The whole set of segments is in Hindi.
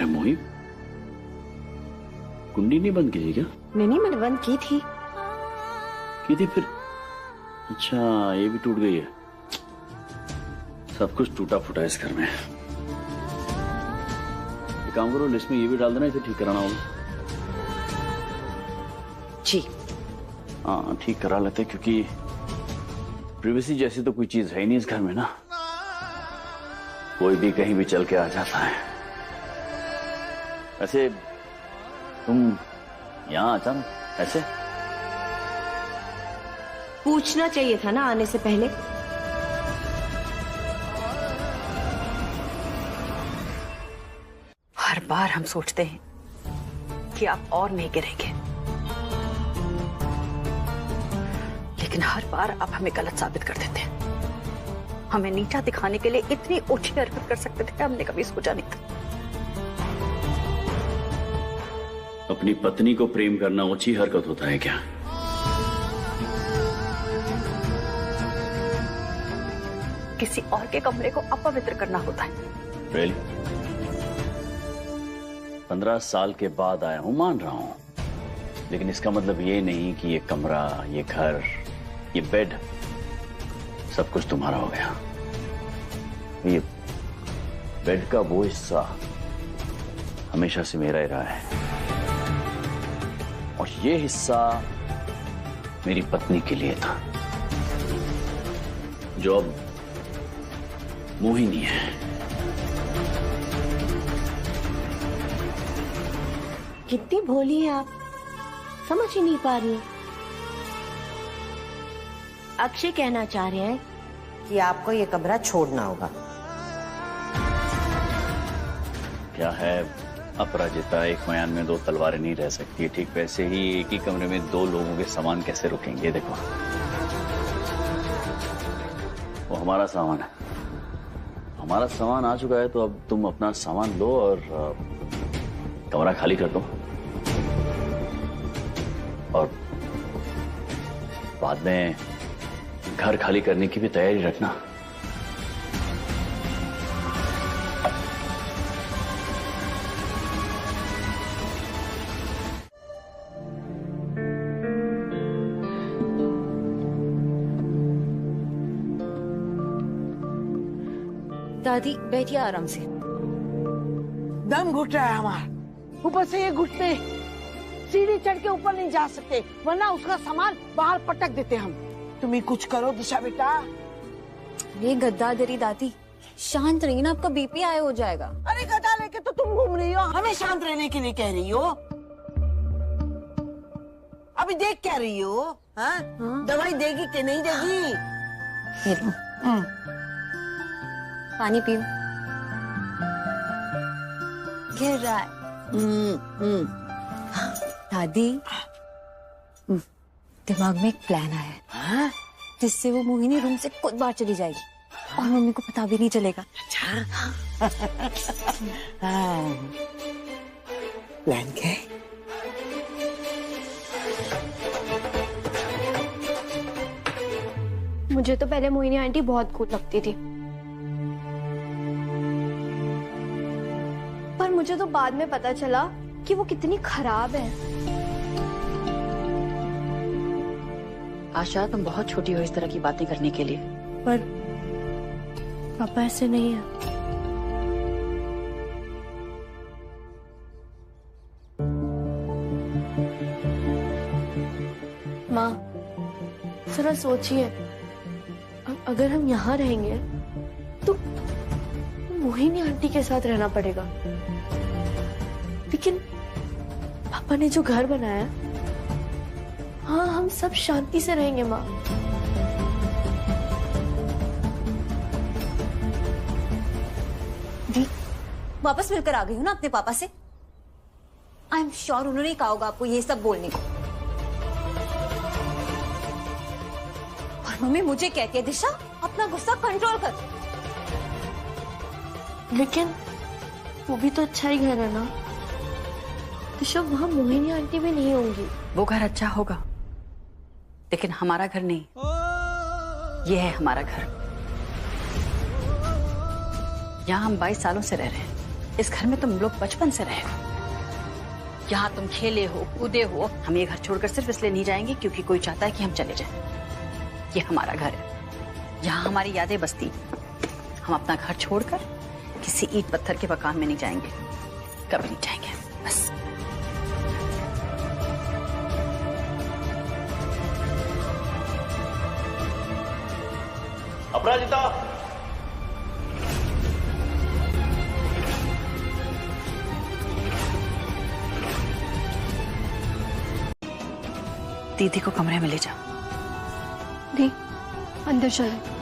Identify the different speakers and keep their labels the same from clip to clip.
Speaker 1: अरे मोहित, कुंडी नहीं बंद की थी क्या?
Speaker 2: नहीं, मैंने बंद की थी।
Speaker 1: फिर? अच्छा, ये भी टूट गई है। सब कुछ टूटा फूटा है इस घर में। एक काम करो, लिस्ट में ये भी डाल देना, इसे ठीक कराना होगा।
Speaker 2: जी
Speaker 1: हाँ, ठीक करा लेते, क्योंकि प्रिवेसी जैसी तो कोई चीज है ही नहीं इस घर में ना। कोई भी कहीं भी चल के आ जाता है। वैसे तुम यहाँ अचानक ऐसे?
Speaker 2: पूछना चाहिए था ना आने से पहले।
Speaker 3: हर बार हम सोचते हैं कि आप और नहीं गिरेंगे, लेकिन हर बार आप हमें गलत साबित कर देते हैं। हमें नीचा दिखाने के लिए इतनी ऊंची हरकत कर सकते थे, हमने कभी सोचा नहीं था।
Speaker 1: अपनी पत्नी को प्रेम करना ऊंची हरकत होता है क्या?
Speaker 3: किसी और के कमरे को अपवित्र करना होता है।
Speaker 1: Really? 15 साल के बाद आया हूं, मान रहा हूं, लेकिन इसका मतलब ये नहीं कि ये कमरा, ये घर, ये बेड सब कुछ तुम्हारा हो गया। ये बेड का वो हिस्सा हमेशा से मेरा ही रहा है, और ये हिस्सा मेरी पत्नी के लिए था, जो अब मोहिनी है।
Speaker 2: कितनी भोली है आप, समझ ही नहीं पा रही। अक्षय कहना चाह रहे हैं
Speaker 4: कि आपको ये कमरा छोड़ना होगा।
Speaker 1: क्या है, अपराजिता, एक मयान में दो तलवारें नहीं रह सकती। ठीक वैसे ही एक ही कमरे में दो लोगों के सामान कैसे रुकेंगे? देखो, वो हमारा सामान है, हमारा सामान आ चुका है, तो अब तुम अपना सामान लो और कमरा खाली कर दो, और बाद में घर खाली करने की भी तैयारी रखना।
Speaker 2: दादी बैठिए आराम से।
Speaker 5: दम घुट रहा है हमारा, ऊपर से ये घुटने सीढ़ी चढ़ के ऊपर नहीं जा सकते, वरना उसका सामान बाहर पटक देते हम। तुम ही कुछ करो दिशा बेटा।
Speaker 6: ये गद्दारी दादी, शांत रहिए ना, आपका बीपी हाई हो जाएगा।
Speaker 5: अरे गदा लेके तो तुम घूम रही हो, हमें शांत रहने के लिए कह रही हो। अभी देख क्या रही हो? हाँ? दवाई देगी कि नहीं देगी?
Speaker 6: ये लो, पानी पियो। गिर रहा है। दादी, दिमाग में एक प्लान आया है,
Speaker 5: हाँ?
Speaker 6: जिससे वो मोहिनी रूम से खुद बाहर चली जाएगी और मम्मी को पता भी नहीं चलेगा।
Speaker 5: अच्छा। हाँ। प्लान क्या है?
Speaker 2: मुझे तो पहले मोहिनी आंटी बहुत कूल लगती थी, पर मुझे तो बाद में पता चला कि वो कितनी खराब है।
Speaker 3: आशा, तुम बहुत छोटी हो इस तरह की बातें करने के लिए।
Speaker 2: पर पापा ऐसे नहीं है। माँ, जरा सोचिए, अगर हम यहाँ रहेंगे तो मोहिनी आंटी के साथ रहना पड़ेगा, लेकिन पापा ने जो घर बनाया, हाँ, हम सब शांति से रहेंगे माँ।
Speaker 6: दी, वापस मिलकर आ गई हूँ ना अपने पापा से। आई एम श्योर उन्होंने ही कहा होगा आपको ये सब बोलने को। और मम्मी मुझे कहती है, दिशा अपना गुस्सा कंट्रोल कर।
Speaker 2: लेकिन वो भी तो अच्छा ही घर है ना दिशा, वहां मोहिनी आंटी भी नहीं होंगी।
Speaker 3: वो घर अच्छा होगा, लेकिन हमारा घर नहीं। ये है हमारा घर। यहाँ हम 22 सालों से रह रहे हैं। इस घर में तुम लोग बचपन से रहे हो, यहाँ तुम खेले हो कूदे हो। हम ये घर छोड़कर सिर्फ इसलिए नहीं जाएंगे क्योंकि कोई चाहता है कि हम चले जाएं। ये हमारा घर है, यहाँ हमारी यादें बसती। हम अपना घर छोड़कर किसी ईंट पत्थर के मकान में नहीं जाएंगे, कभी नहीं जाएंगे। बस
Speaker 1: अपराजिता,
Speaker 3: दीदी को कमरे में ले जाओ।
Speaker 2: नहीं, अंदर चलो।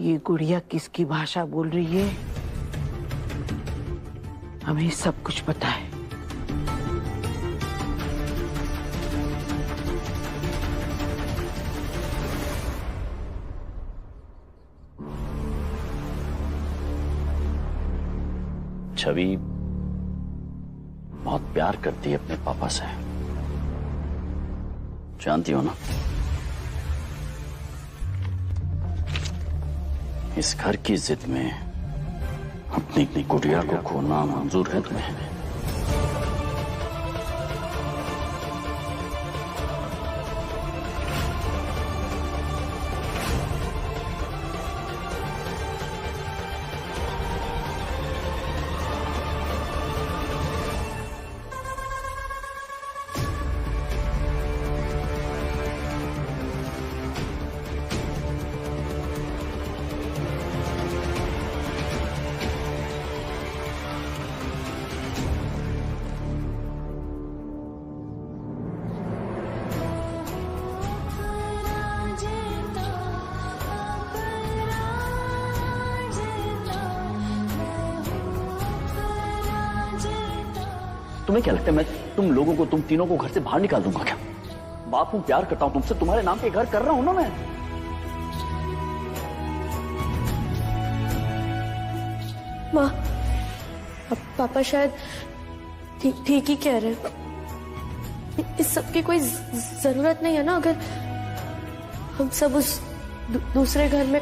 Speaker 5: ये गुड़िया किसकी भाषा बोल रही है? हमें सब कुछ पता है।
Speaker 1: छवि बहुत प्यार करती है अपने पापा से, जानती हो ना? इस घर की जिद में अपनी गुड़िया को खोना मंजूर है तुम्हें? तुम्हें क्या लगता है मैं तुम लोगों को, तुम तीनों को घर से बाहर निकाल दूंगा क्या? बाप हूं, प्यार करता हूं तुमसे, तुम्हारे नाम पे घर कर रहा हूं ना मैं।
Speaker 2: माँ, पापा शायद ठीक ही कह रहे हैं। इस सब की कोई जरूरत नहीं है ना, अगर हम सब उस दूसरे घर में।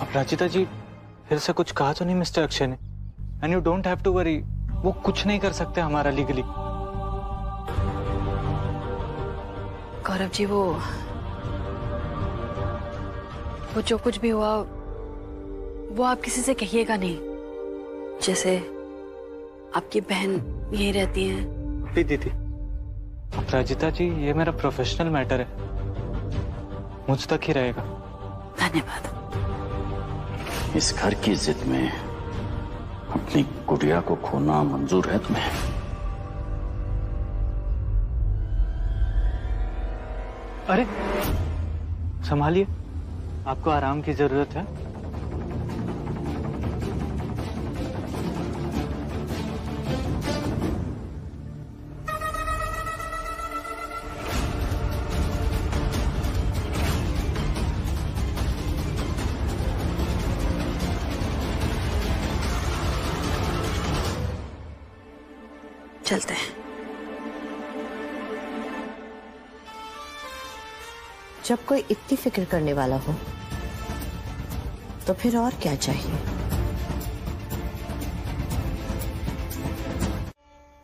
Speaker 7: अपराजिता जी, फिर से कुछ कहा तो नहीं मिस्टर अक्षय ने? And you don't have to worry, वो कुछ नहीं कर सकते हमारा लीगली।
Speaker 3: गौरव जी, वो जो कुछ भी हुआ वो आप किसी से कहिएगा नहीं। जैसे आपकी बहन यहीं रहती हैं।
Speaker 7: दीदी, अपराजिता जी, ये मेरा प्रोफेशनल मैटर है, मुझ तक ही रहेगा।
Speaker 3: धन्यवाद।
Speaker 1: इस घर की जिद में अपनी गुड़िया को खोना मंजूर है तुम्हें?
Speaker 7: अरे संभालिए, आपको आराम की जरूरत है।
Speaker 3: चलते हैं।
Speaker 4: जब कोई इतनी फिक्र करने वाला हो तो फिर और क्या चाहिए?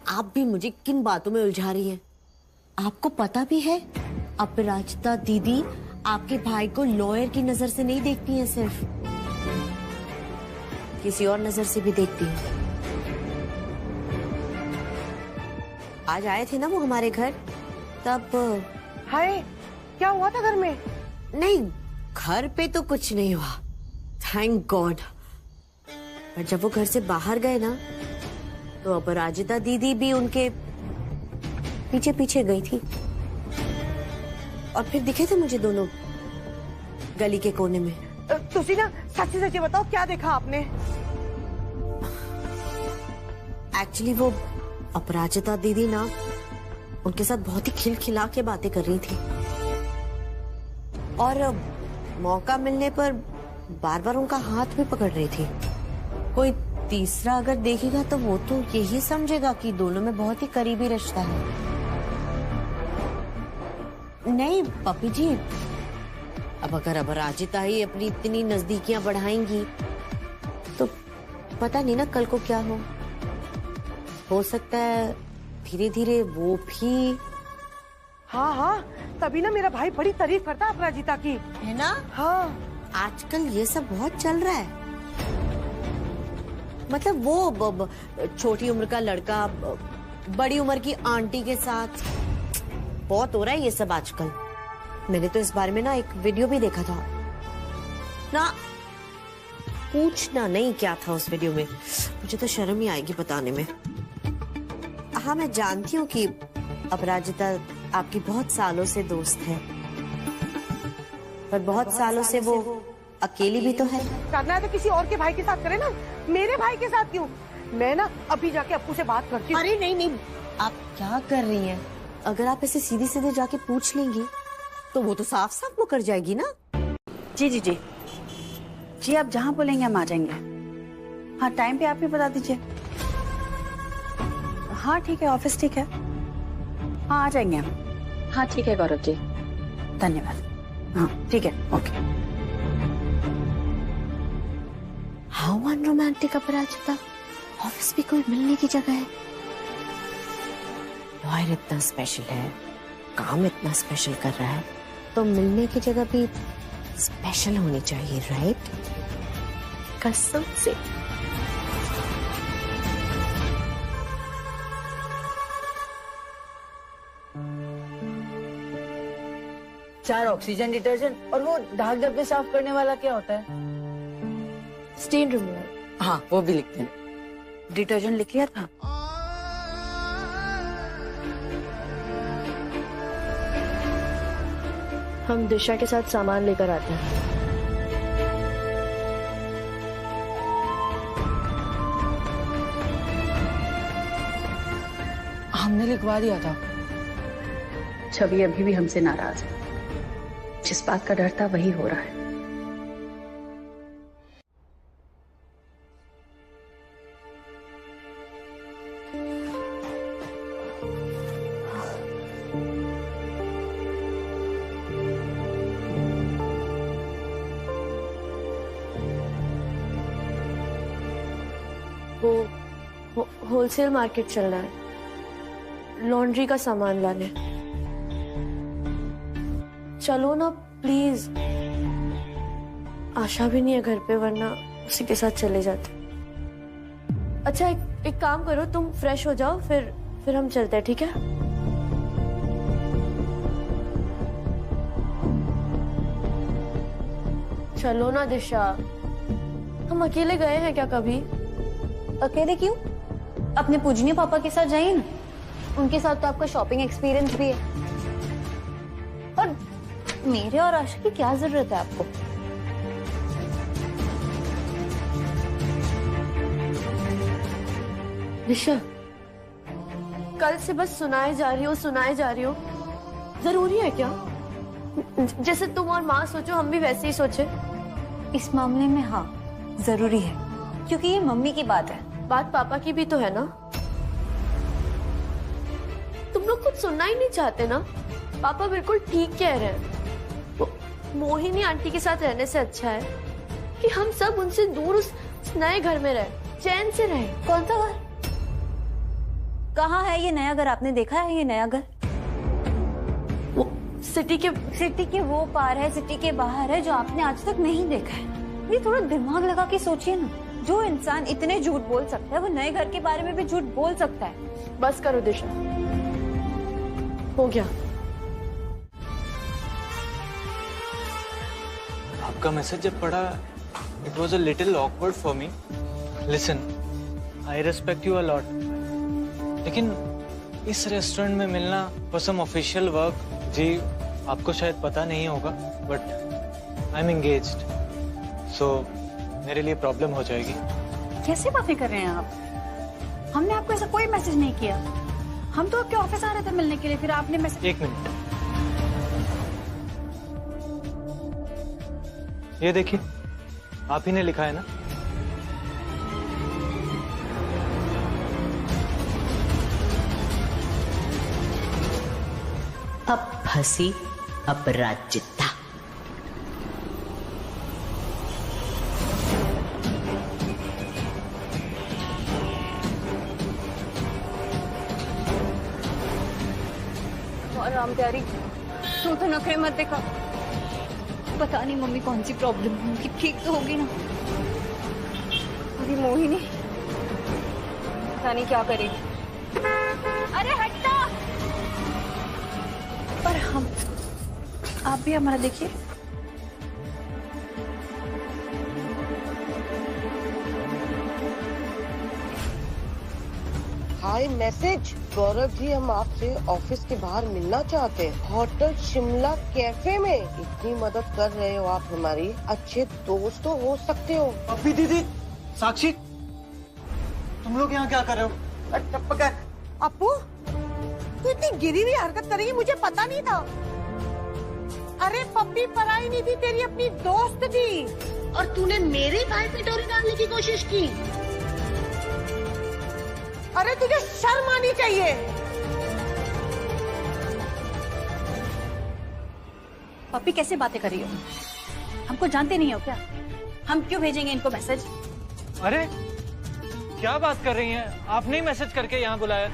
Speaker 4: आप भी मुझे किन बातों में उलझा रही हैं? आपको पता भी है अपराजिता दीदी आपके भाई को लॉयर की नजर से नहीं देखती हैं, सिर्फ किसी और नजर से भी देखती हैं। आज आए थे ना वो हमारे घर, तब
Speaker 5: हाय, क्या हुआ था घर में?
Speaker 4: नहीं, घर पे तो कुछ नहीं हुआ, थैंक गॉड। पर जब वो घर से बाहर गए ना, तो अपराजिता दीदी भी उनके पीछे पीछे गई थी, और फिर दिखे थे मुझे दोनों गली के कोने में।
Speaker 5: तुसी ना सच्ची सच्ची बताओ, क्या देखा आपने?
Speaker 4: एक्चुअली वो अपराजिता दीदी ना उनके साथ बहुत ही खिलखिला के बातें कर रही थी, और मौका मिलने पर बार बार उनका हाथ भी पकड़ रही थी। कोई तीसरा अगर देखेगा तो वो तो यही समझेगा कि दोनों में बहुत ही करीबी रिश्ता है। नहीं पपी जी, अब अगर अपराजिता ही अपनी इतनी नजदीकियां बढ़ाएंगी तो पता नहीं ना कल को क्या हो सकता है धीरे धीरे वो भी।
Speaker 5: हाँ हाँ, तभी ना मेरा भाई बड़ी तारीफ करता है अपराजिता की,
Speaker 4: है ना?
Speaker 5: हाँ
Speaker 4: आजकल ये सब बहुत चल रहा है। मतलब वो छोटी उम्र का लड़का बड़ी उम्र की आंटी के साथ बहुत हो रहा है ये सब आजकल। मैंने तो इस बारे में ना एक वीडियो भी देखा था ना, पूछना नहीं क्या था उस वीडियो में, मुझे तो शर्म ही आएगी बताने में। हाँ मैं जानती हूँ कि अपराजिता आपकी बहुत सालों से दोस्त है, पर बहुत सालों से वो अकेली भी तो है।
Speaker 5: करना है तो किसी और के भाई के साथ करे ना, मेरे भाई के साथ क्यों? मैं ना अभी जाके अप्पू से बात करती हूँ।
Speaker 4: अरे नहीं नहीं, आप क्या कर रही हैं? अगर आप ऐसे सीधे सीधे जाके पूछ लेंगी तो वो तो साफ साफ मुकर जाएगी ना।
Speaker 3: जी जी जी जी, आप जहाँ बोलेंगे हम आ जाएंगे। हाँ टाइम पे आप ही बता दीजिए। हाँ ठीक है, ऑफिस ठीक है। हाँ आ जाएंगे हम। हाँ ठीक है गौरव जी, धन्यवाद। हाँ ठीक है, okay.
Speaker 2: How unromantic Aparajita, office भी कोई मिलने की जगह है।
Speaker 4: लॉयर इतना स्पेशल है, काम इतना स्पेशल कर रहा है, तो मिलने की जगह भी स्पेशल होनी चाहिए, राइट?
Speaker 2: कसम से।
Speaker 8: चार ऑक्सीजन डिटर्जेंट और वो दाग धब्बे साफ करने वाला क्या होता है?
Speaker 2: Stain remover.
Speaker 8: हाँ वो भी लिखते हैं।
Speaker 3: डिटर्जेंट लिख लिया था।
Speaker 2: हम दिशा के साथ सामान लेकर आते हैं।
Speaker 8: हमने लिखवा दिया था।
Speaker 3: छवि अभी भी हमसे नाराज है, जिस बात का डर था वही हो रहा है।
Speaker 2: वो होलसेल मार्केट चल रहा है, लॉन्ड्री का सामान लाने। चलो ना प्लीज। आशा भी नहीं है घर पे, वरना उसी के साथ चले जाते। अच्छा एक काम करो, तुम फ्रेश हो जाओ, फिर हम चलते हैं, ठीक है? चलो ना दिशा, हम अकेले गए हैं क्या कभी?
Speaker 6: अकेले क्यों? अपने पूजनीय पापा के साथ जाइए ना, उनके साथ तो आपका शॉपिंग एक्सपीरियंस भी है। और मेरे और आशा की क्या जरूरत है आपको?
Speaker 2: दिशा, कल से बस सुनाए जा रही हो। जरूरी है क्या? जैसे तुम और माँ सोचो, हम भी वैसे ही सोचे।
Speaker 6: इस मामले में हाँ जरूरी है, क्योंकि ये मम्मी की बात है।
Speaker 2: बात पापा की भी तो है ना। तुम लोग कुछ सुनना ही नहीं चाहते ना। पापा बिल्कुल ठीक कह रहे हैं। मोहिनी आंटी के साथ रहने से अच्छा है कि हम सब उनसे दूर उस नए घर में रहे, चैन से रहे।
Speaker 6: कौन सा घर? कहाँ है ये नया घर? आपने देखा है ये नया घर?
Speaker 2: वो सिटी के
Speaker 6: वो पार है, सिटी के बाहर है, जो आपने आज तक नहीं देखा है। ये थोड़ा दिमाग लगा के सोचिए ना। जो इंसान इतने झूठ बोल सकता है, वो नए घर के बारे में भी झूठ बोल सकता है।
Speaker 2: बस करो दिशा, हो गया।
Speaker 7: आपका मैसेज जब पढ़ा, it was a little awkward for me. Listen, I respect you a lot, लेकिन इस रेस्टोरेंट में मिलना फॉर सम ऑफिशियल वर्क, जी आपको शायद पता नहीं होगा, बट आई एम एंगेज्ड, सो मेरे लिए प्रॉब्लम हो जाएगी।
Speaker 3: कैसे बातें कर रहे हैं आप? हमने आपको ऐसा कोई मैसेज नहीं किया। हम तो आपके ऑफिस आ रहे थे मिलने के लिए, फिर आपने मैसेज।
Speaker 7: एक मिनट, ये देखिए, आप ही ने लिखा है ना।
Speaker 4: अब फंसी अपराजिता।
Speaker 6: और राम प्यारी, तू तो नखरे मत देखा। पता नहीं मम्मी कौन सी प्रॉब्लम होगी, ठीक तो होगी ना। अभी मोहिनी पता नहीं क्या करेगी। अरे हटना।
Speaker 3: पर हम, आप भी हमारा देखिए।
Speaker 9: हाय मैसेज, गौरव जी हम आपसे ऑफिस के बाहर मिलना चाहते हैं, होटल शिमला कैफे में। इतनी मदद कर रहे हो आप हमारी, अच्छे दोस्त तो हो सकते हो।
Speaker 7: अभी दीदी, साक्षी, तुम लोग यहाँ क्या कर रहे हो?
Speaker 5: पकड़। अपू, तू इतनी गिरी हुई हरकत करेगी मुझे पता नहीं था। अरे पप्पी पराई नहीं थी, तेरी अपनी दोस्त थी, और तूने मेरे भाई पे डोरी डालने की कोशिश की। अरे तुझे शर्म आनी चाहिए।
Speaker 3: पप्पी कैसे बातें कर रही हो? हमको जानते नहीं हो क्या? हम क्यों भेजेंगे इनको मैसेज?
Speaker 7: अरे क्या बात कर रही हैं? आपने ही मैसेज करके यहाँ बुलाया,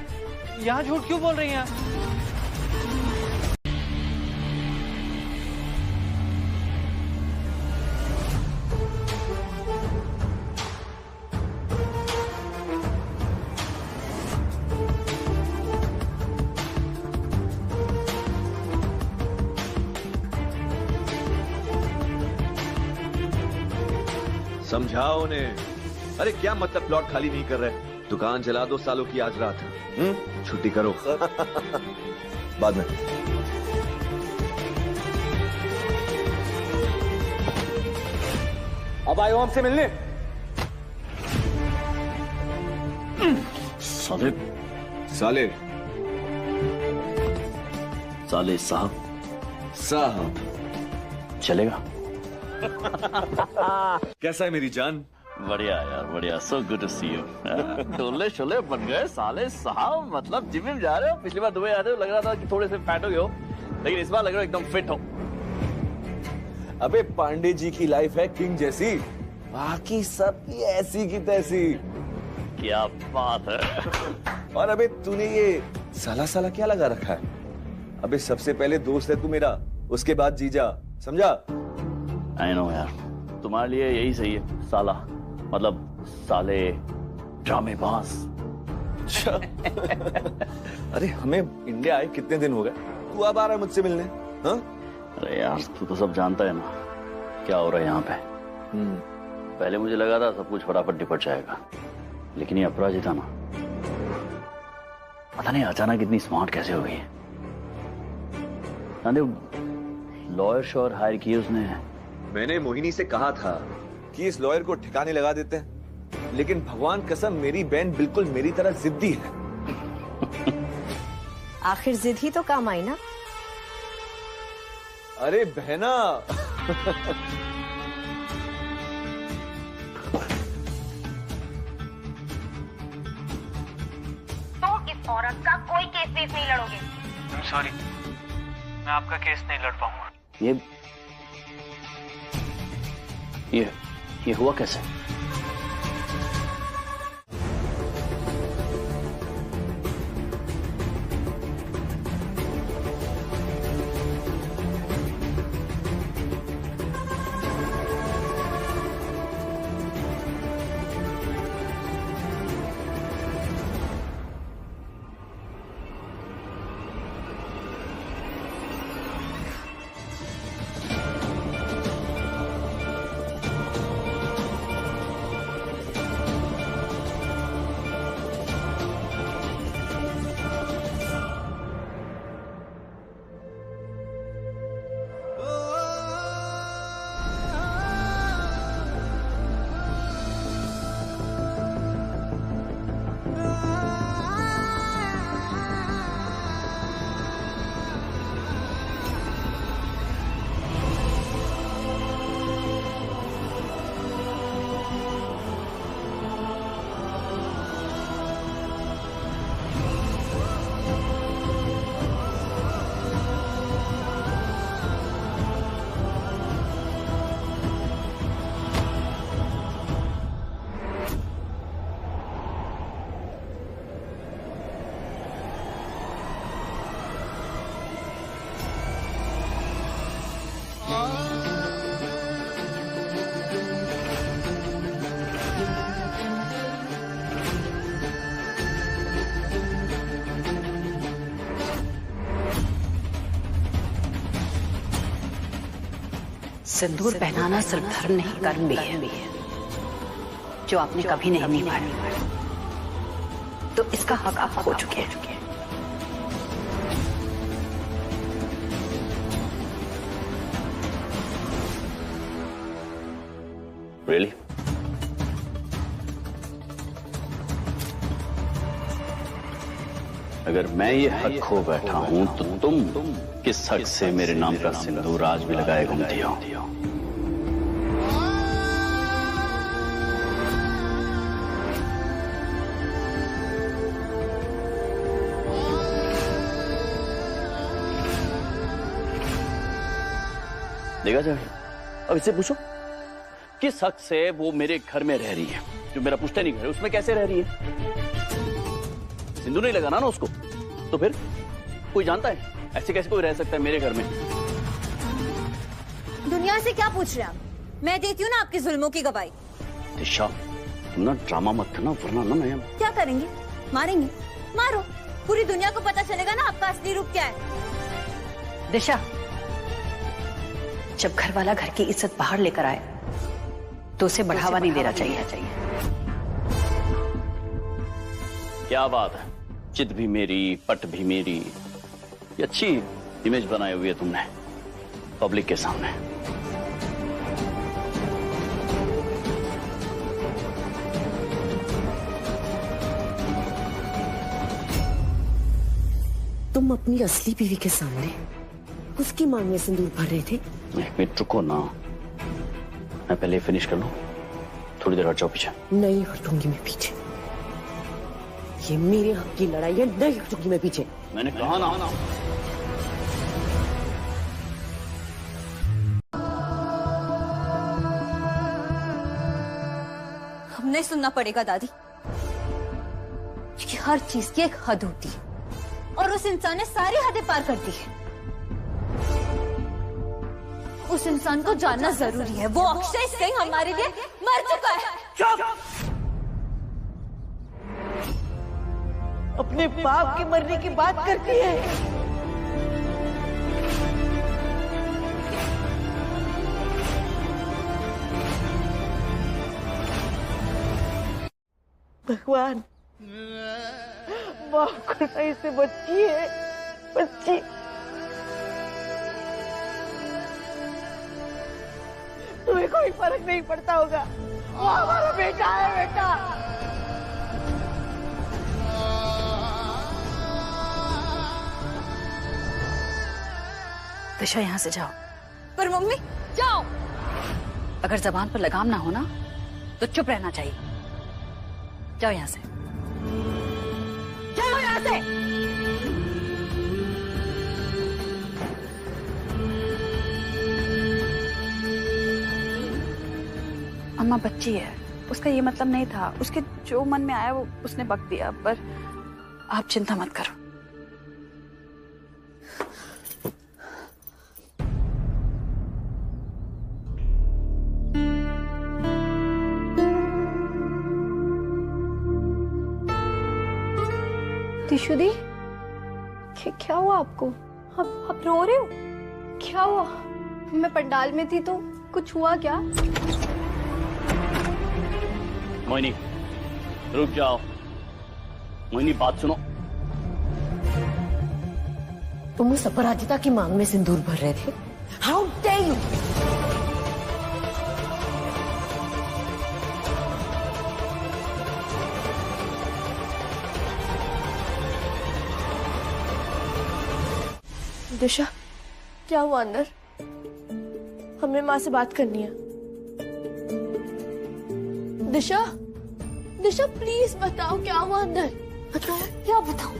Speaker 7: यहाँ झूठ क्यों बोल रही हैं?
Speaker 10: समझाओ उन्हें। अरे क्या मतलब प्लॉट खाली नहीं कर रहे? दुकान जला 2 सालों की आज रात। छुट्टी करो। बाद में।
Speaker 7: अब आए हो हमसे मिलने?
Speaker 1: साले
Speaker 10: साले
Speaker 1: साले साहब
Speaker 10: साहब
Speaker 1: चलेगा?
Speaker 10: कैसा है मेरी जान?
Speaker 1: बढ़िया यार, बढ़िया। So good to see you. डोले शोले बन गए साले साहब। मतलब जिम में जा रहे हो? पिछली बार दुबई आए थे लग रहा था कि थोड़े से फैट हो गए हो, लेकिन इस बार लग रहा है एकदम फिट हो।
Speaker 10: अबे पांडे जी की लाइफ है किंग जैसी, बाकी सबकी ऐसी की तैसी।
Speaker 1: क्या बात है।
Speaker 10: और अबे तूने ये साला साला क्या लगा रखा है? अबे सबसे पहले दोस्त है तू मेरा, उसके बाद जीजा, समझा?
Speaker 1: आई नो यार, तुम्हारे लिए यही सही है साला, मतलब साले ड्रामेबाज।
Speaker 10: अरे हमें इंडिया आए कितने दिन हो गए, तू अब आ रहा है मुझसे मिलने? हाँ?
Speaker 1: अरे यार तू तो सब जानता है ना क्या हो रहा है यहाँ पे। पहले मुझे लगा था सब कुछ फटाफट निपट जाएगा, लेकिन ये अपराजिता ना, पता नहीं अचानक इतनी स्मार्ट कैसे हो गई है। लॉयर शॉयर हायर किए उसने।
Speaker 10: मैंने मोहिनी से कहा था कि इस लॉयर को ठिकाने लगा देते हैं, लेकिन भगवान कसम मेरी बहन बिल्कुल मेरी तरह जिद्दी है।
Speaker 4: आखिर जिद ही तो काम आई ना।
Speaker 10: अरे बहना।
Speaker 11: तो इस औरत का कोई केस वेस नहीं लड़ोगे?
Speaker 7: सॉरी, मैं आपका केस नहीं लड़ पाऊंगा।
Speaker 1: ये हुआ कैसे?
Speaker 3: सिंदूर पहनाना सिर्फ धर्म नहीं कर्म भी है, जो आपने कभी नहीं निभाया, तो इसका हक आप खो चुके हैं।
Speaker 1: Really? अगर मैं ये हक खो बैठा हूं तो तुम किस हक से मेरे नाम का सिंदूर आज भी लगाए घूमती हो? देखा जाए, अब इससे पूछो किस हक से वो मेरे घर में रह रही है? जो मेरा पुश्तैनी घर है उसमें कैसे रह रही है? सिंदूर नहीं लगाना ना उसको, तो फिर कोई जानता है ऐसे कैसे कोई रह सकता है मेरे घर में?
Speaker 6: दुनिया से क्या पूछ रहे हैं आप? मैं देती हूँ ना आपके जुल्मों की गवाही।
Speaker 1: दिशा, तुम ना ड्रामा मत करना, वरना ना मैं
Speaker 6: क्या करेंगे? मारेंगे? मारो, पूरी दुनिया को पता चलेगा ना आपका असली रूप क्या है।
Speaker 3: दिशा, जब घर वाला घर की इज्जत बाहर लेकर आए तो उसे बढ़ावा नहीं देना चाहिए।
Speaker 1: क्या बात है, चित भी मेरी, पट भी मेरी। ये अच्छी इमेज बनाई हुई है तुमने पब्लिक के सामने।
Speaker 4: तुम अपनी असली बीवी के सामने उसकी मांग में सिंदूर भर रहे थे?
Speaker 1: एक मिनट रुको ना, मैं पहले फिनिश कर लूं। थोड़ी देर हट जाओ पीछे।
Speaker 4: नहीं हटूंगी मैं पीछे, ये मेरे हक की लड़ाई है, नहीं हटूंगी मैं पीछे।
Speaker 1: मैंने कहा ना।
Speaker 6: अब नहीं सुनना पड़ेगा दादी, क्योंकि हर चीज की एक हद होती है और उस इंसान ने सारी हदें पार कर दी है। उस इंसान को जानना जरूरी है, वो अक्षय सिंह हमारे लिए मर चुका है।
Speaker 5: अपने बाप के मरने की बात करती है। भगवान, बाप को सही से बच्ची है, बच्ची। तुम्हें कोई फर्क नहीं पड़ता होगा, वो हमारा बेटा है। बेटा,
Speaker 3: दिशा, यहाँ से जाओ।
Speaker 6: पर मम्मी, जाओ।
Speaker 3: अगर जबान पर लगाम ना हो ना तो चुप रहना चाहिए। जाओ यहाँ से,
Speaker 6: जाओ यहाँ से।
Speaker 3: अम्मा बच्ची है, उसका ये मतलब नहीं था। उसके जो मन में आया वो उसने बक दिया, पर आप चिंता मत करो।
Speaker 2: दिशु दी, क्या हुआ आपको? आप रो रहे हो? क्या हुआ? मैं पंडाल में थी तो कुछ हुआ क्या?
Speaker 1: मोहिनी, रुक जाओ। मोहिनी, बात सुनो।
Speaker 4: तुम उस अपराजिता की मांग में सिंदूर भर रहे थे? How dare you!
Speaker 2: दिशा, क्या हुआ अंदर? हमें माँ से बात करनी है। दिशा, दिशा प्लीज बताओ क्या हुआ अंदर?
Speaker 6: बताओ। क्या बताऊं?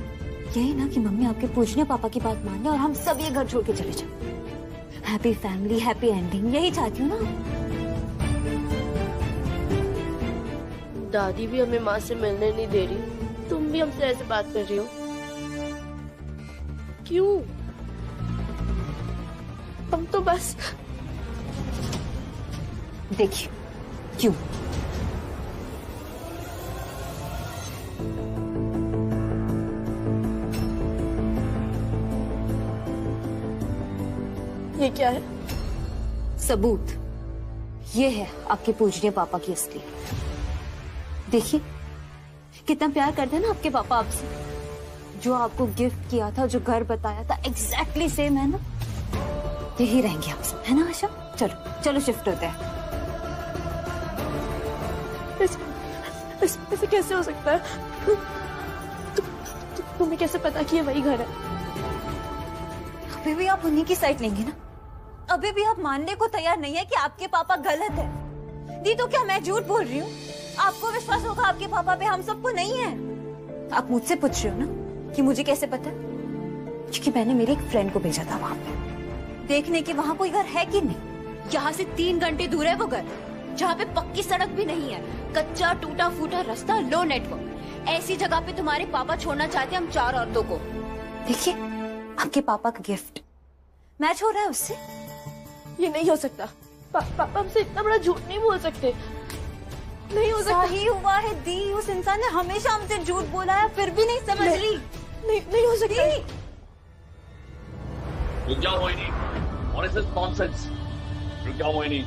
Speaker 6: यही ना कि मम्मी आपके पूछने पापा की बात माने और हम सब ये घर छोड़ के चले जाए। हैप्पी फैमिली, हैप्पी एंडिंग, यही चाहती हूँ ना।
Speaker 2: दादी भी हमें माँ से मिलने नहीं दे रही, तुम भी हमसे ऐसे बात कर रही हो, क्यों? हम तो बस।
Speaker 6: देखिए, क्यों?
Speaker 2: ये क्या है?
Speaker 6: सबूत ये है आपके पूजनीय पापा की असली। देखिए कितना प्यार करते हैं ना आपके पापा आपसे। जो आपको गिफ्ट किया था, जो घर बताया था, एग्जैक्टली सेम है ना। यही रहेंगे आप सब, है ना आशा? चलो चलो शिफ्ट होते हैं।
Speaker 2: ऐसे कैसे हो सकता है? तुम्हें कैसे पता कि ये वही घर है?
Speaker 6: अभी भी आप उन्हीं की साइड लेंगे ना? अभी भी आप मानने को तैयार नहीं है कि आपके पापा गलत है? दी तो क्या मैं झूठ बोल रही हूँ? आपको विश्वास होगा आपके पापा पे, हम सबको नहीं है। आप मुझसे पूछ रहे हो ना कि मुझे कैसे पता? क्योंकि मैंने मेरे एक फ्रेंड को भेजा था वहां पे देखने कि वहां कोई घर है कि नहीं। यहाँ से 3 घंटे दूर है वो घर, जहाँ पे पक्की सड़क भी नहीं है, कच्चा टूटा फूटा रास्ता, लो नेटवर्क। ऐसी जगह पे तुम्हारे पापा छोड़ना चाहते हैं हम 4 औरतों को। देखिए आपके पापा का गिफ्ट मैच हो रहा है उससे।
Speaker 2: ये नहीं हो सकता। पापा हमसे इतना बड़ा झूठ नहीं बोल सकते। नहीं हो सकता।
Speaker 6: सही हुआ है दी, उस इंसान ने हमेशा हमसे झूठ बोला है, फिर भी नहीं समझ रही।
Speaker 2: नहीं हो सकता।
Speaker 1: रुक जाओ मोहिनी, और इस नॉनसेंस। रुक जाओ मोहिनी,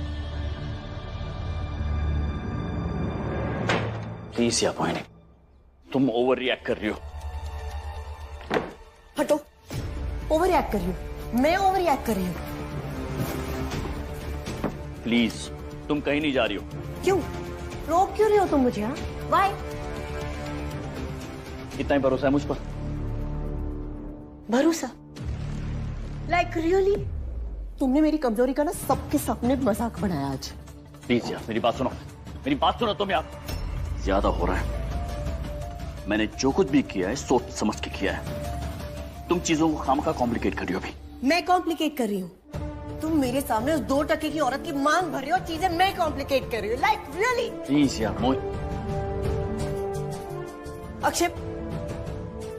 Speaker 1: प्लीज या मोहिनी, तुम ओवर रिएक्ट कर रही हो।
Speaker 5: हटो। ओवर रिएक्ट कर रही हूँ मैं? ओवर रिएक्ट कर रही हूँ?
Speaker 1: प्लीज, तुम कहीं नहीं जा रही हो।
Speaker 5: क्यों? रोक क्यों रही हो तुम मुझे? हाँ, बाय।
Speaker 1: इतना ही भरोसा है मुझ पर?
Speaker 5: भरोसा? Like really? तुमने मेरी कमजोरी का ना सबके सामने मजाक बनाया आज।
Speaker 1: प्लीज यार, मेरी बात सुनो, मेरी बात सुनो तुम यार। ज्यादा हो रहा है। मैंने जो कुछ भी किया है सोच समझ के किया है। तुम चीजों को खामखा कॉम्प्लिकेट कर रही हो अभी। मैं
Speaker 5: कॉम्प्लिकेट कर रही हूँ? तुम मेरे सामने उस 2 टके की औरत की मांग भर रही हो, चीजें मैं कॉम्प्लिकेट कर रही हूँ। Like really?
Speaker 1: प्लीज यार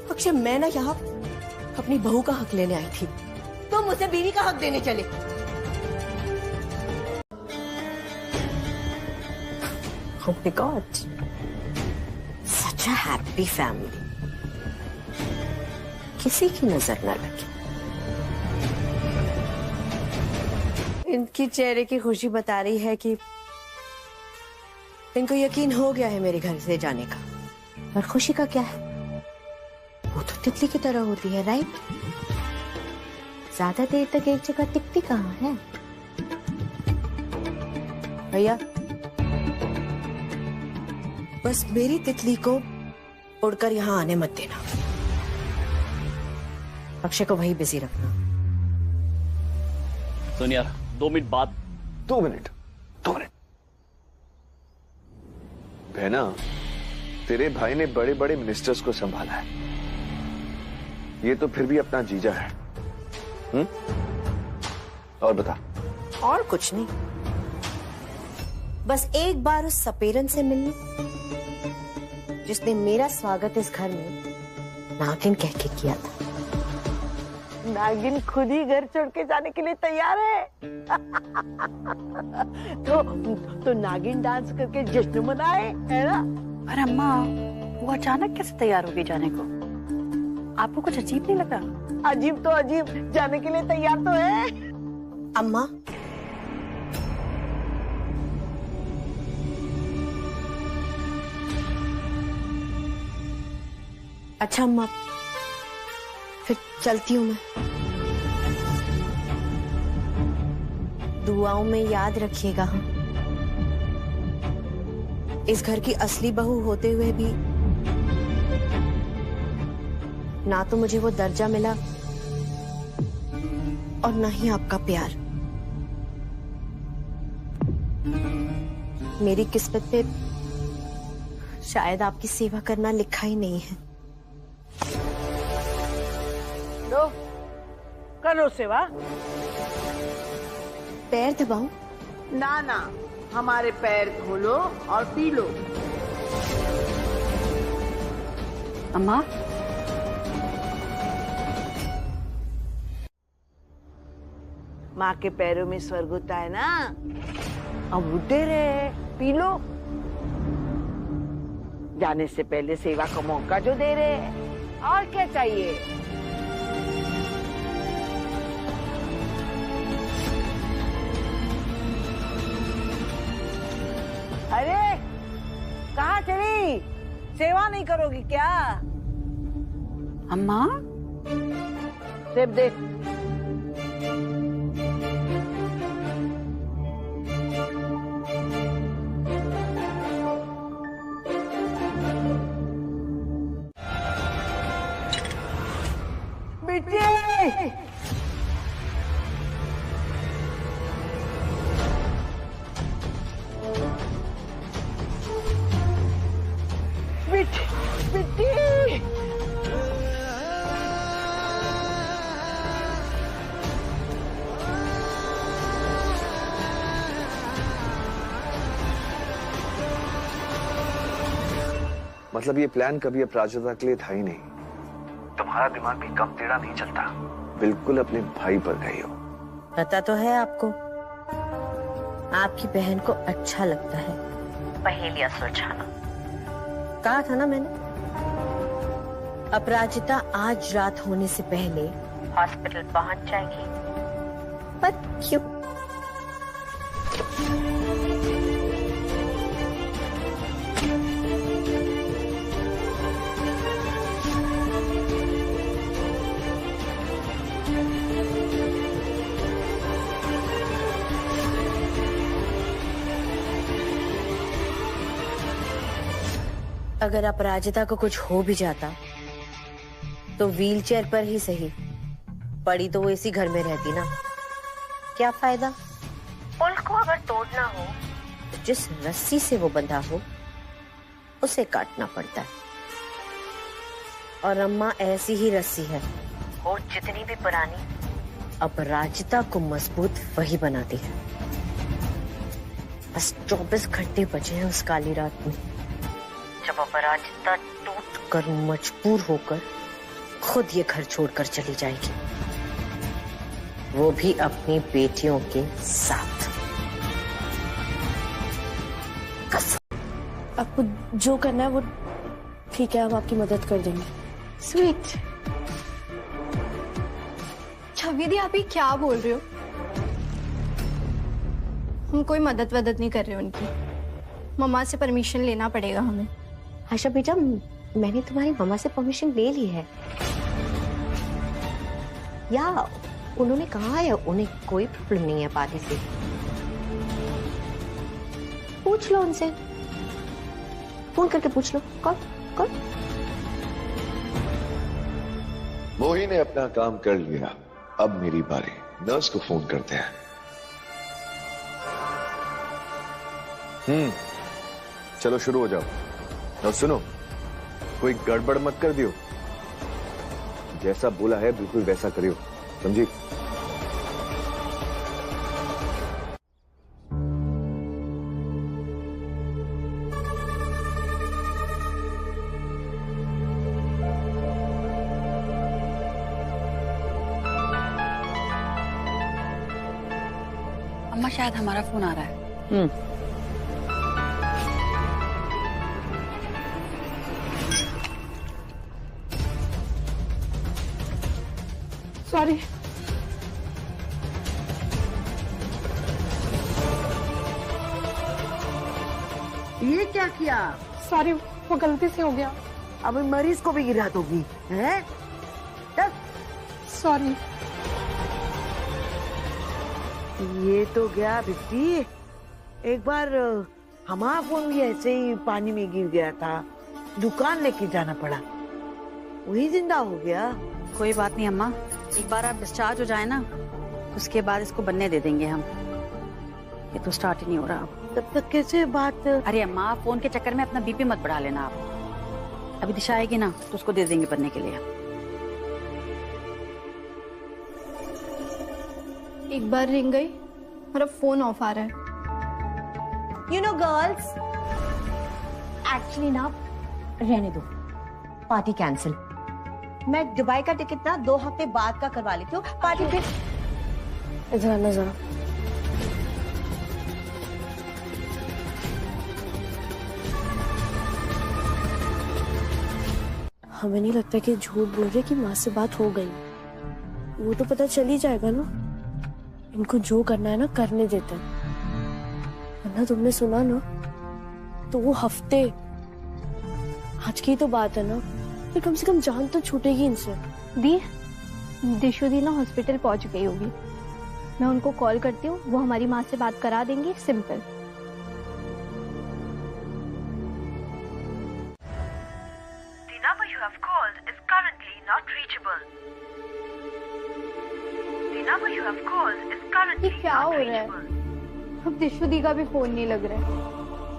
Speaker 5: अक्षय, मैं ना यहाँ अपनी बहू का हक लेने आई थी, तुम मुझसे बीवी का हक देने चले। Oh my God, such a happy family. किसी की नजर न लगे। इनकी चेहरे की खुशी बता रही है कि इनको यकीन हो गया है मेरे घर से जाने का। और खुशी का क्या है? वो तो तितली की तरह होती है, राइट? ज्यादा देर तक एक जगह टिकती कहाँ है? भैया, बस मेरी तितली को उड़कर यहाँ आने मत देना। अक्षय को वही बिजी रखना।
Speaker 1: सुन यार, 2 मिनट बाद।
Speaker 10: 2 मिनट? बहना, तेरे भाई ने बड़े बड़े मिनिस्टर्स को संभाला है, ये तो फिर भी अपना जीजा है। और बता।
Speaker 5: और कुछ नहीं, बस एक बार उस सपेरन से मिलने जिसने मेरा स्वागत इस घर में नागिन कह के किया था। नागिन खुद ही घर छोड़ के जाने के लिए तैयार है। तो नागिन डांस करके जश्न मनाए, है ना?
Speaker 3: पर अम्मा, वो अचानक कैसे तैयार होगी जाने को? आपको कुछ अजीब नहीं लगा?
Speaker 5: अजीब तो अजीब, जाने के लिए तैयार तो है। अम्मा, अच्छा अम्मा, फिर चलती हूँ मैं। दुआओं में याद रखिएगा। हम इस घर की असली बहू होते हुए भी ना तो मुझे वो दर्जा मिला और ना ही आपका प्यार। मेरी किस्मत पे शायद आपकी सेवा करना लिखा ही नहीं है।
Speaker 12: लो, करो सेवा।
Speaker 5: पैर दबाऊं?
Speaker 12: ना ना, हमारे पैर खोलो और पी लो।
Speaker 3: अम्मा,
Speaker 12: माँ के पैरों में स्वर्ग होता है ना, अब उठे रहे, पी लो। जाने से पहले सेवा का मौका जो दे रहे हैं, और क्या चाहिए? सेवा नहीं करोगी क्या?
Speaker 3: अम्मा
Speaker 12: सेब देख। बेटी
Speaker 10: मतलब ये प्लान कभी अपराजिता के लिए था ही नहीं। तुम्हारा दिमाग भी कम टेढ़ा नहीं चलता, बिल्कुल अपने भाई पर गई हो।
Speaker 4: पता तो है आपको, आपकी बहन को अच्छा लगता है
Speaker 11: पहेलियां सुलझाना।
Speaker 4: कहा था ना मैंने, अपराजिता आज रात होने से पहले
Speaker 11: हॉस्पिटल पहुंच जाएगी।
Speaker 4: पर क्यों? अगर अपराजिता को कुछ हो भी जाता तो व्हीलचेयर पर ही सही, पड़ी तो वो इसी घर में रहती ना। क्या फायदा?
Speaker 11: पुल को अगर तोड़ना हो
Speaker 4: तो जिस रस्सी से वो बंधा हो उसे काटना पड़ता है, और अम्मा ऐसी ही रस्सी है,
Speaker 11: हो जितनी भी पुरानी,
Speaker 4: अपराजिता को मजबूत वही बनाती है। बस 24 घंटे बचे हैं उस काली रात में,
Speaker 11: जब अपराजिता
Speaker 4: टूट कर मजबूर होकर खुद ये घर छोड़कर चली जाएगी, वो भी अपनी बेटियों के साथ।
Speaker 2: आपको जो करना है वो ठीक है, हम आपकी मदद कर देंगे।
Speaker 6: स्वीट छवि दी, आप ये क्या बोल रहे हो? हम कोई मदद वदद नहीं कर रहे उनकी। मम्मा से परमिशन लेना पड़ेगा हमें।
Speaker 4: आशा बेटा, मैंने तुम्हारी मम्मा से परमिशन ले ली है, या उन्होंने कहा है उन्हें कोई प्रॉब्लम नहीं है पार्टी से। पूछ लो उनसे, फोन करके पूछ लो। कौन?
Speaker 10: मोही ने अपना काम कर लिया, अब मेरी बारी। नर्स को फोन करते हैं। चलो शुरू हो जाओ। और सुनो, कोई गड़बड़ मत कर दियो, जैसा बोला है बिल्कुल वैसा करियो, समझी?
Speaker 3: अम्मा शायद हमारा फोन आ रहा है।
Speaker 6: सॉरी।
Speaker 12: ये क्या किया?
Speaker 6: सॉरी, वो गलती से हो गया।
Speaker 12: अब मरीज को भी गिरा दोगी हैं?
Speaker 6: सॉरी।
Speaker 12: ये तो गया बिट्टी, एक बार हमारा फोन भी ऐसे ही पानी में गिर गया था, दुकान लेके जाना पड़ा, वही जिंदा हो गया।
Speaker 3: कोई बात नहीं अम्मा, एक बार आप डिस्चार्ज हो जाए ना, उसके बाद इसको बनने दे देंगे हम। ये तो स्टार्ट ही नहीं हो रहा।
Speaker 12: तब तक कैसे बात?
Speaker 3: अरे अम्मा, फोन के चक्कर में अपना बीपी मत बढ़ा लेना आप। अभी दिशा आएगी ना तो उसको दे देंगे बनने के लिए।
Speaker 6: एक बार रिंग गई, मेरा फोन ऑफ आ रहा है।
Speaker 4: यू नो गर्ल्स, एक्चुअली ना रहने दो, पार्टी कैंसिल। मैं दुबई का टिकट ना 2 हफ्ते बाद का करवा लेती हूँ। पार्टी फिर
Speaker 2: इधर आना जरा। हमें नहीं लगता कि झूठ बोल रहे कि माँ से बात हो गई। वो तो पता चल ही जाएगा ना। इनको जो करना है ना करने देते हैं, वरना तुमने सुना ना तो वो हफ्ते आज की तो बात है ना, फिर कम से कम जान तो छूटेगी इनसे।
Speaker 6: दी, दिशु दी ना हॉस्पिटल पहुंच गई होगी, मैं उनको कॉल करती हूँ, वो हमारी माँ से बात करा देंगी। Simple.
Speaker 11: The number you have called is currently not reachable. The number you have called is currently
Speaker 6: ये क्या
Speaker 11: not
Speaker 6: हो रहा है?
Speaker 11: reachable.
Speaker 6: अब दिशु दी का भी फोन नहीं लग रहा है।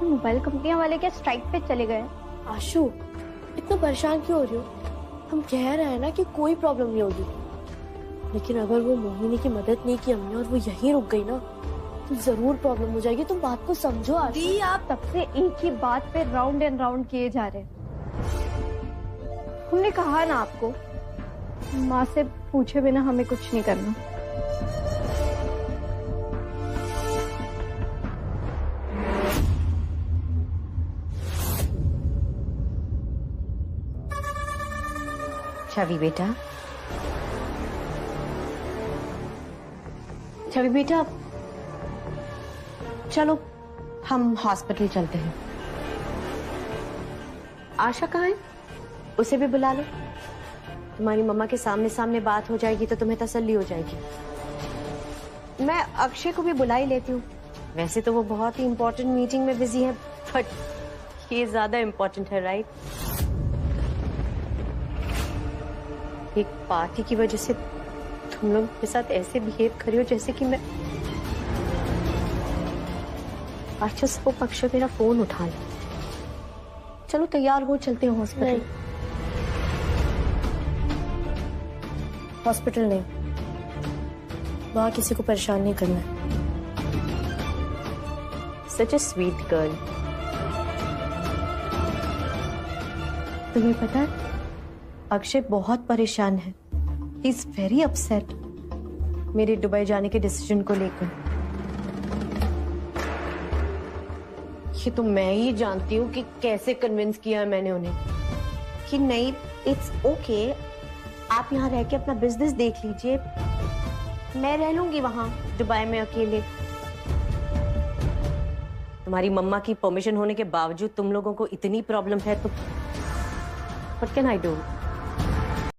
Speaker 6: मोबाइल कंपनियां वाले क्या स्ट्राइक पे चले गए?
Speaker 2: आशु, इतना परेशान क्यों हो रही हो? हम कह रहे हैं ना कि कोई प्रॉब्लम नहीं होगी, लेकिन अगर वो मोहिनी की मदद नहीं की हमने और वो यहीं रुक गई ना, तो जरूर प्रॉब्लम हो जाएगी। तुम बात को समझो आशु।
Speaker 6: दी, आप तब से एक ही बात पे राउंड एंड राउंड किए जा रहे हैं। हमने कहा ना आपको, माँ से पूछे बिना हमें कुछ नहीं करना।
Speaker 4: छवि बेटा, छवि बेटा, चलो हम हॉस्पिटल चलते हैं। आशा कहाँ है? उसे भी बुला लो। तुम्हारी मम्मा के सामने सामने बात हो जाएगी तो तुम्हें तसल्ली हो जाएगी। मैं अक्षय को भी बुला ही लेती हूँ। वैसे तो वो बहुत ही इम्पोर्टेंट मीटिंग में बिजी है, बट ये ज्यादा इम्पोर्टेंट है, राइट? एक पार्टी की वजह से तुम लोग मेरे साथ ऐसे बिहेव कर रही हो जैसे कि मैं। अच्छा, वो पक्ष मेरा फोन उठा ले। चलो तैयार हो, चलते हैं हॉस्पिटल।
Speaker 2: हॉस्पिटल नहीं, वहां किसी को परेशान नहीं करना है।
Speaker 4: सच ए स्वीट गर्ल। तुम्हें पता है, अक्षय बहुत परेशान है। ही इज वेरी अपसेट मेरे दुबई जाने के डिसीजन को लेकर। ये तो मैं ही जानती हूँ कि कैसे कन्विंस किया है मैंने उन्हें कि नहीं, इट्स ओके, आप यहाँ रह के अपना बिजनेस देख लीजिए, मैं रह लूंगी वहां दुबई में अकेले। तुम्हारी मम्मा की परमिशन होने के बावजूद तुम लोगों को इतनी प्रॉब्लम है तो व्हाट कैन आई डू?